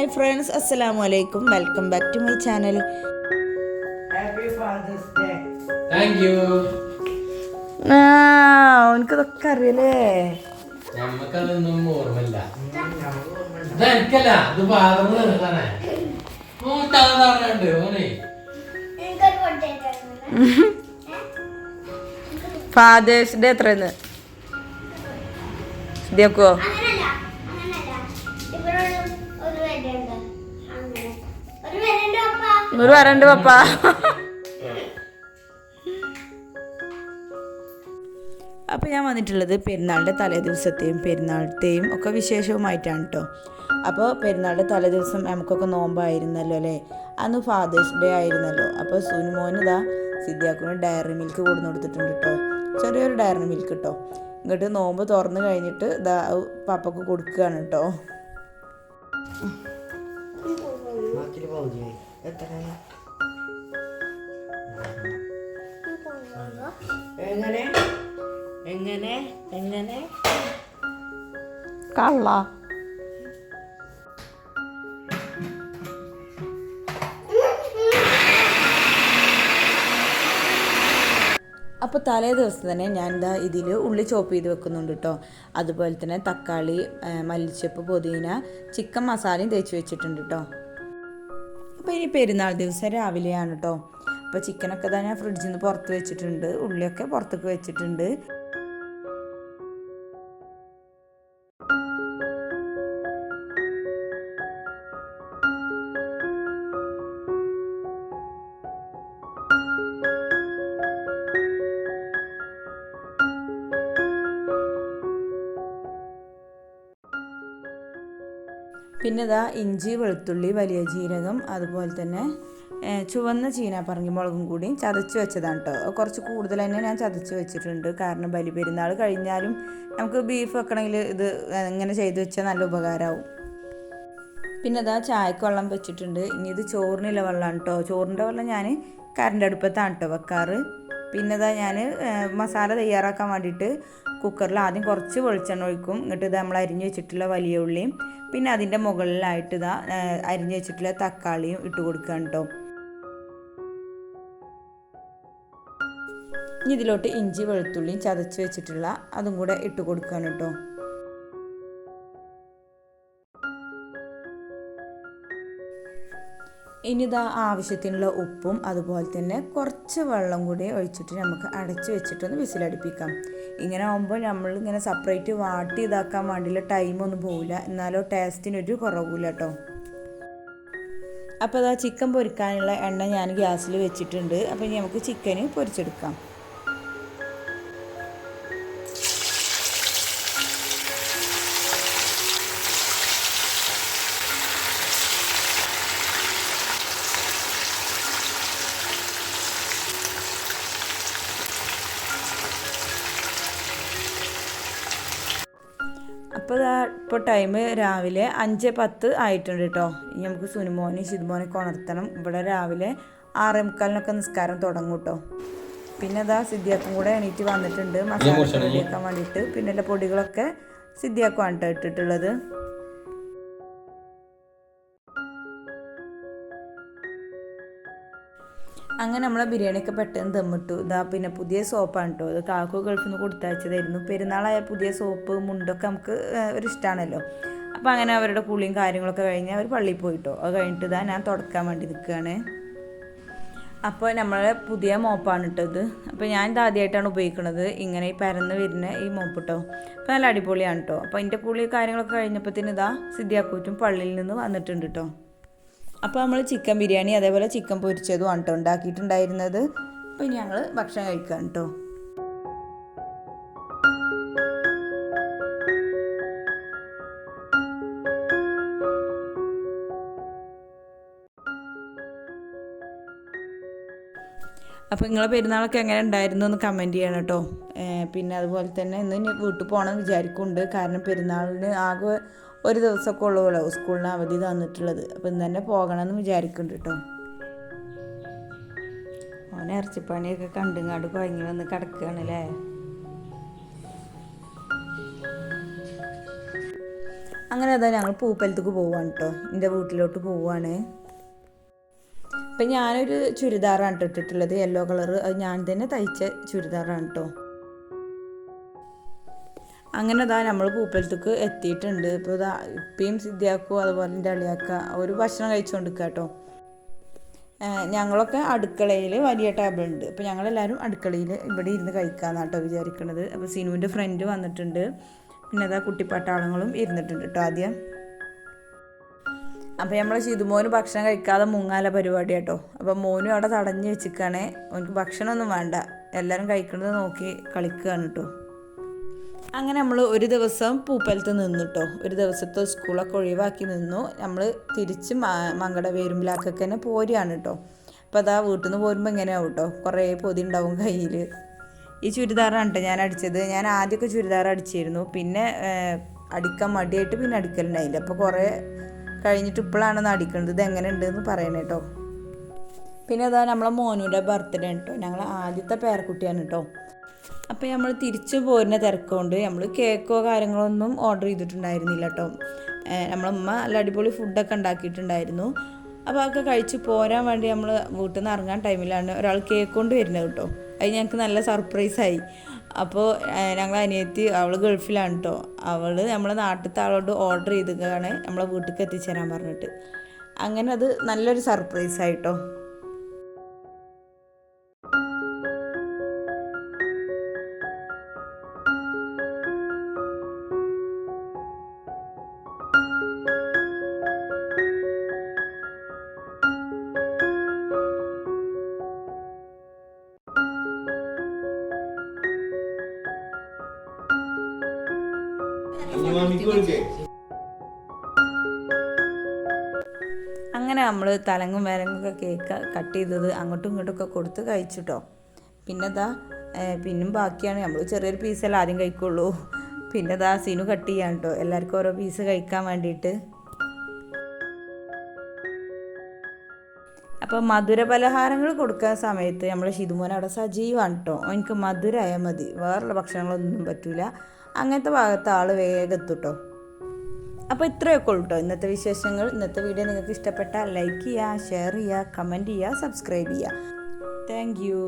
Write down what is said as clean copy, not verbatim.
Hi friends, അസ്സലാമു അലൈക്കും. Welcome back to my channel. Happy Father's Day. Thank you. എനിക്കതൊക്കെ അറിയല്ലേ. നമ്മക്കതൊന്നും ഓർമ്മയില്ല. ഇതെനിക്കല്ല, ഇത് പാദം നിർത്താനേ ഓനെ. ഫാദേഴ്സ് ഡേ എത്രയെന്ന് ഇതേക്കോ? ഒരു വരണ്ട് പപ്പ. അപ്പോൾ ഞാൻ വന്നിട്ടുള്ളത് പെരുന്നാളിൻ്റെ തലേ ദിവസത്തെയും പെരുന്നാളത്തെയും ഒക്കെ വിശേഷവുമായിട്ടാണ് കേട്ടോ. അപ്പോൾ പെരുന്നാളിൻ്റെ തലേ ദിവസം നമുക്കൊക്കെ നോമ്പായിരുന്നല്ലോ അല്ലേ, അന്ന് ഫാദേഴ്സ് ഡേ ആയിരുന്നല്ലോ. അപ്പോൾ സുനുമോന് ഇതാ സിദ്ധിയാക്കുന് ഡയറി മിൽക്ക് കൊടുന്ന് കൊടുത്തിട്ടുണ്ട് കേട്ടോ, ചെറിയൊരു ഡയറി മിൽക്ക് കേട്ടോ. ഇങ്ങോട്ട് നോമ്പ് തുറന്ന് കഴിഞ്ഞിട്ട് ഇതാ പാപ്പക്ക് കൊടുക്കുകയാണ് കേട്ടോ. എങ്ങനെ എങ്ങനെ എങ്ങനെ കള്ള അപ്പോൾ തലേ ദിവസം തന്നെ ഞാൻ ഇതാ ഇതിൽ ഉള്ളി ചോപ്പ് ചെയ്ത് വെക്കുന്നുണ്ട് കേട്ടോ. അതുപോലെ തന്നെ തക്കാളി, മല്ലിച്ചപ്പ്, പുതിന, ചിക്കൻ മസാലയും തേച്ച് വെച്ചിട്ടുണ്ട് കേട്ടോ. അപ്പോൾ ഇനി പെരുന്നാൾ ദിവസം രാവിലെയാണ് കേട്ടോ. അപ്പോൾ ചിക്കനൊക്കെ തന്നെ ഫ്രിഡ്ജിൽ നിന്ന് പുറത്ത് വെച്ചിട്ടുണ്ട്, ഉള്ളിയൊക്കെ പുറത്തേക്ക് വെച്ചിട്ടുണ്ട്. പിന്നെ ഇതാ ഇഞ്ചി, വെളുത്തുള്ളി, വലിയ ജീരകം, അതുപോലെ തന്നെ ചുവന്ന ചീനാപ്പറങ്കി മുളകും കൂടി ചതച്ച് വെച്ചതാണ് കേട്ടോ. കുറച്ച് കൂടുതൽ തന്നെ ഞാൻ ചതച്ച് വെച്ചിട്ടുണ്ട്, കാരണം ബലി പെരുന്നാൾ കഴിഞ്ഞാലും നമുക്ക് ബീഫ് വെക്കണമെങ്കിൽ ഇത് ഇങ്ങനെ ചെയ്ത് വെച്ചാൽ നല്ല ഉപകാരമാവും. പിന്നെ ഇതാ ചായക്ക് വെള്ളം വെച്ചിട്ടുണ്ട്. ഇനി ഇത് ചോറിനുള്ള വെള്ളമാണ് കേട്ടോ. ചോറിൻ്റെ വെള്ളം ഞാൻ കറണ്ട് അടുപ്പത്താണ് കേട്ടോ വെക്കാറ്. പിന്നെ ഇതാ ഞാൻ മസാല തയ്യാറാക്കാൻ വേണ്ടിയിട്ട് കുക്കറിൽ ആദ്യം കുറച്ച് വെളിച്ചെണ്ണ ഒഴിക്കും. എന്നിട്ട് ഇത് നമ്മൾ അരിഞ്ഞ് വെച്ചിട്ടുള്ള വലിയ ഉള്ളിയും പിന്നെ അതിൻ്റെ മുകളിലായിട്ട് ഇതാ അരിഞ്ഞ് വെച്ചിട്ടുള്ള തക്കാളിയും ഇട്ട് കൊടുക്കുകയാണ് കേട്ടോ. ഇനി ഇതിലോട്ട് ഇഞ്ചി, വെളുത്തുള്ളിയും ചതച്ച് വെച്ചിട്ടുള്ള അതും കൂടെ ഇട്ട് കൊടുക്കുകയാണ് കേട്ടോ. ഇനി ഇതാ ആവശ്യത്തിനുള്ള ഉപ്പും അതുപോലെ തന്നെ കുറച്ച് വെള്ളം കൂടി ഒഴിച്ചിട്ട് നമുക്ക് അടച്ച് വെച്ചിട്ടൊന്ന് വിസിലടിപ്പിക്കാം. ഇങ്ങനെ ആകുമ്പോൾ നമ്മളിങ്ങനെ സെപ്പറേറ്റ് വാട്ടി ഇതാക്കാൻ വേണ്ടിയുള്ള ടൈമൊന്നും പോവില്ല, എന്നാലോ ടേസ്റ്റിനൊരു കുറവില്ല കേട്ടോ. അപ്പോൾ ഇതാ ചിക്കൻ പൊരിക്കാനുള്ള എണ്ണ ഞാൻ ഗ്യാസിൽ വെച്ചിട്ടുണ്ട്. അപ്പോൾ ഇനി നമുക്ക് ചിക്കന് പൊരിച്ചെടുക്കാം. അപ്പോൾ ഇപ്പോൾ ടൈം രാവിലെ 5:10 ആയിട്ടുണ്ട് കേട്ടോ. ഇനി നമുക്ക് സുനുമോനെ ശിതുമോനൊക്കെ ഉണർത്തണം. ഇവിടെ രാവിലെ 6:45 നിസ്കാരം തുടങ്ങും കേട്ടോ. പിന്നെ അതാ സിദ്ധിയാക്കും കൂടെ എണീറ്റ് വന്നിട്ടുണ്ട് മസാല റെഡിയാക്കാൻ വേണ്ടിയിട്ട്. പിന്നെ എല്ലാ പൊടികളൊക്കെ സിദ്ധിയാക്കുവാണ് കേട്ടോ ഇട്ടിട്ടുള്ളത്. അങ്ങനെ നമ്മളെ ബിരിയാണിയൊക്കെ പെട്ടെന്ന് ദമ്മിട്ടു. ഇതാ പിന്നെ പുതിയ സോപ്പാണ് കേട്ടോ. ഇത് കാക്കു ഗൾഫിൽ നിന്ന് കൊടുത്തയച്ചതായിരുന്നു. പെരുന്നാളായ പുതിയ സോപ്പ് മുണ്ടൊക്കെ നമുക്ക് ഒരു ഇഷ്ടമാണല്ലോ. അപ്പോൾ അങ്ങനെ അവരുടെ കുളിയും കാര്യങ്ങളൊക്കെ കഴിഞ്ഞ് അവർ പള്ളിയിൽ പോയിട്ടോ. അത് കഴിഞ്ഞിട്ട് ഇതാ ഞാൻ തുടക്കാൻ വേണ്ടി നിൽക്കുകയാണ്. അപ്പോൾ നമ്മളെ പുതിയ മോപ്പാണ് ഇട്ടത്. അപ്പോൾ ഞാൻ ഇത് ആദ്യമായിട്ടാണ് ഉപയോഗിക്കുന്നത്, ഇങ്ങനെ ഈ പരന്ന് വരുന്ന ഈ മോപ്പ് കേട്ടോ. അപ്പോൾ നല്ല അടിപൊളിയാണ് കേട്ടോ. അപ്പോൾ അതിൻ്റെ കുളി കാര്യങ്ങളൊക്കെ കഴിഞ്ഞപ്പോഴത്തേന് ഇതാ സിദ്ധിയാക്കൂറ്റും പള്ളിയിൽ നിന്ന് വന്നിട്ടുണ്ട് കേട്ടോ. അപ്പോൾ നമ്മൾ ചിക്കൻ ബിരിയാണി അതേപോലെ ചിക്കൻ പൊരിച്ചതുമാണ് കേട്ടോ ഉണ്ടാക്കിയിട്ടുണ്ടായിരുന്നത്. അപ്പോൾ ഞങ്ങൾ ഭക്ഷണം കഴിക്കാം കേട്ടോ. അപ്പോൾ നിങ്ങളെ പെരുന്നാളൊക്കെ എങ്ങനെ ഉണ്ടായിരുന്നു എന്ന് കമൻറ്റ് ചെയ്യണം കേട്ടോ. പിന്നെ അതുപോലെ തന്നെ ഇന്ന് വീട്ടിൽ പോകണമെന്ന് വിചാരിക്കുന്നുണ്ട്, കാരണം പെരുന്നാളിന് ആകെ ഒരു ദിവസമൊക്കെ ഉള്ളൂല്ലോ സ്കൂളിന് അവധി തന്നിട്ടുള്ളത്. അപ്പോൾ ഇന്ന് തന്നെ പോകണമെന്ന് വിചാരിക്കുന്നുണ്ട് കേട്ടോ. ഓനെ ഇറച്ചിപ്പണിയൊക്കെ കണ്ടുങ്ങാണ്ട് കുഴങ്ങി വന്ന് കിടക്കുകയാണല്ലേ. അങ്ങനെ അതാ ഞങ്ങൾ പൂപ്പലത്തേക്ക് പോവാണ് കേട്ടോ, എൻ്റെ വീട്ടിലോട്ട് പോവുകയാണ്. അപ്പം ഞാനൊരു ചുരിദാറാണ് ഇട്ടിട്ടുള്ളത്, യെല്ലോ കളർ. അത് ഞാൻ തന്നെ തയ്ച്ച ചുരിദാറാണ് കേട്ടോ. അങ്ങനെ അതാ നമ്മൾ പൂപ്പലത്തേക്ക് എത്തിയിട്ടുണ്ട്. ഇപ്പോൾ ഇതാ ഇപ്പയും സിദ്ധിയാക്കും അതുപോലെ എൻ്റെ അളിയാക്ക ഒരു ഭക്ഷണം കഴിച്ചുകൊണ്ടിരിക്കുക കേട്ടോ. ഞങ്ങളൊക്കെ അടുക്കളയിൽ വലിയ ടേബിൾ ഉണ്ട്, അപ്പോൾ ഞങ്ങളെല്ലാവരും അടുക്കളയിൽ ഇവിടെ ഇരുന്ന് കഴിക്കാമെന്നാണ് കേട്ടോ വിചാരിക്കുന്നത്. അപ്പോൾ സിനുവിൻ്റെ ഫ്രണ്ട് വന്നിട്ടുണ്ട്, പിന്നെ അതാ കുട്ടിപ്പട്ടാളങ്ങളും ഇരുന്നിട്ടുണ്ട് കേട്ടോ ആദ്യം. അപ്പോൾ നമ്മളെ ശിതുമോന് ഭക്ഷണം കഴിക്കാതെ മുങ്ങാല പരിപാടി കേട്ടോ. അപ്പോൾ മോനും അവിടെ തടഞ്ഞ് വെച്ചിരിക്കുകയാണേ, അവനക്ക് ഭക്ഷണമൊന്നും വേണ്ട, എല്ലാവരും കഴിക്കുന്നത് നോക്കി കളിക്കുകയാണ് കേട്ടോ. അങ്ങനെ നമ്മൾ ഒരു ദിവസം പൂപ്പലത്ത് നിന്നു കേട്ടോ. ഒരു ദിവസത്തെ സ്കൂളൊക്കെ ഒഴിവാക്കി നിന്നു. നമ്മൾ തിരിച്ച് മങ്കട വേരുമ്പിലാക്കൊക്കെ തന്നെ പോരുകയാണ് കേട്ടോ. അപ്പോൾ അതാ വീട്ടിൽ നിന്ന് പോരുമ്പോൾ ഇങ്ങനെയാവും കേട്ടോ, കുറേ പൊതി ഉണ്ടാവും കയ്യിൽ. ഈ ചുരിദാറാണ് കേട്ടോ ഞാൻ അടിച്ചത്. ഞാൻ ആദ്യമൊക്കെ ചുരിദാർ അടിച്ചിരുന്നു, പിന്നെ അടിക്കാൻ മടിയായിട്ട് പിന്നെ അടിക്കലുണ്ടായില്ല. അപ്പോൾ കുറേ കഴിഞ്ഞിട്ട് ഇപ്പോഴാണെന്ന് അടിക്കുന്നത്. ഇത് എങ്ങനെ ഉണ്ടെന്ന് പറയണേ കേട്ടോ. പിന്നെ അതാ നമ്മളെ മോനുവിൻ്റെ ബർത്ത്ഡേ കേട്ടോ, ഞങ്ങൾ ആദ്യത്തെ പേരക്കുട്ടിയാണ് കേട്ടോ. അപ്പോൾ നമ്മൾ തിരിച്ചു പോരുന്ന തിരക്കുകൊണ്ട് നമ്മൾ കേക്കോ കാര്യങ്ങളൊന്നും ഓർഡർ ചെയ്തിട്ടുണ്ടായിരുന്നില്ല കേട്ടോ. നമ്മളമ്മ നല്ല അടിപൊളി ഫുഡൊക്കെ ഉണ്ടാക്കിയിട്ടുണ്ടായിരുന്നു. അപ്പോൾ അതൊക്കെ കഴിച്ച് പോരാൻ വേണ്ടി നമ്മൾ വീട്ടിൽ നിന്ന് ഇറങ്ങാൻ ടൈമിലാണ് ഒരാൾ കേക്ക് കൊണ്ട് വരുന്നത് കേട്ടോ. അത് ഞങ്ങൾക്ക് നല്ല സർപ്രൈസായി. അപ്പോൾ ഞങ്ങൾ അനിയത്തി, അവൾ ഗൾഫിലാണ് കേട്ടോ. അവൾ നമ്മളെ നാട്ടിലത്തെ ആളോട് ഓർഡർ ചെയ്തിട്ടാണ് നമ്മളെ വീട്ടിലേക്ക് എത്തിച്ചേരാൻ പറഞ്ഞിട്ട്. അങ്ങനെ അത് നല്ലൊരു സർപ്രൈസായിട്ടോ. അങ്ങനെ നമ്മൾ തലങ്ങും വിലങ്ങൊക്കെ കേക്ക് കട്ട് ചെയ്തത് അങ്ങോട്ടും ഇങ്ങോട്ടൊക്കെ കൊടുത്ത് കഴിച്ചിട്ടോ. പിന്നെ പിന്നും ബാക്കിയാണ്. നമ്മൾ ചെറിയൊരു പീസല്ല ആദ്യം കഴിക്കുള്ളൂ. പിന്നെ സീനു കട്ട് ചെയ്യാൻ കേട്ടോ, എല്ലാവർക്കും ഓരോ പീസ് കഴിക്കാൻ വേണ്ടിയിട്ട്. അപ്പോൾ മധുര പലഹാരങ്ങൾ കൊടുക്കുന്ന സമയത്ത് നമ്മൾ ശിതുമോൻ അവിടെ സജീവമാണ് കേട്ടോ. എനിക്ക് മധുരമായാൽ മതി, വേറുള്ള ഭക്ഷണങ്ങളൊന്നും പറ്റില്ല. അങ്ങനത്തെ ഭാഗത്ത് ആൾ വേഗം എത്തും കേട്ടോ. അപ്പോൾ ഇത്രയൊക്കെ ഉള്ളൂ കേട്ടോ ഇന്നത്തെ വിശേഷങ്ങൾ. ഇന്നത്തെ വീഡിയോ നിങ്ങൾക്ക് ഇഷ്ടപ്പെട്ടാൽ ലൈക്ക് ചെയ്യുക, ഷെയർ ചെയ്യുക, കമൻറ്റ് ചെയ്യുക, സബ്സ്ക്രൈബ് ചെയ്യുക. Thank you.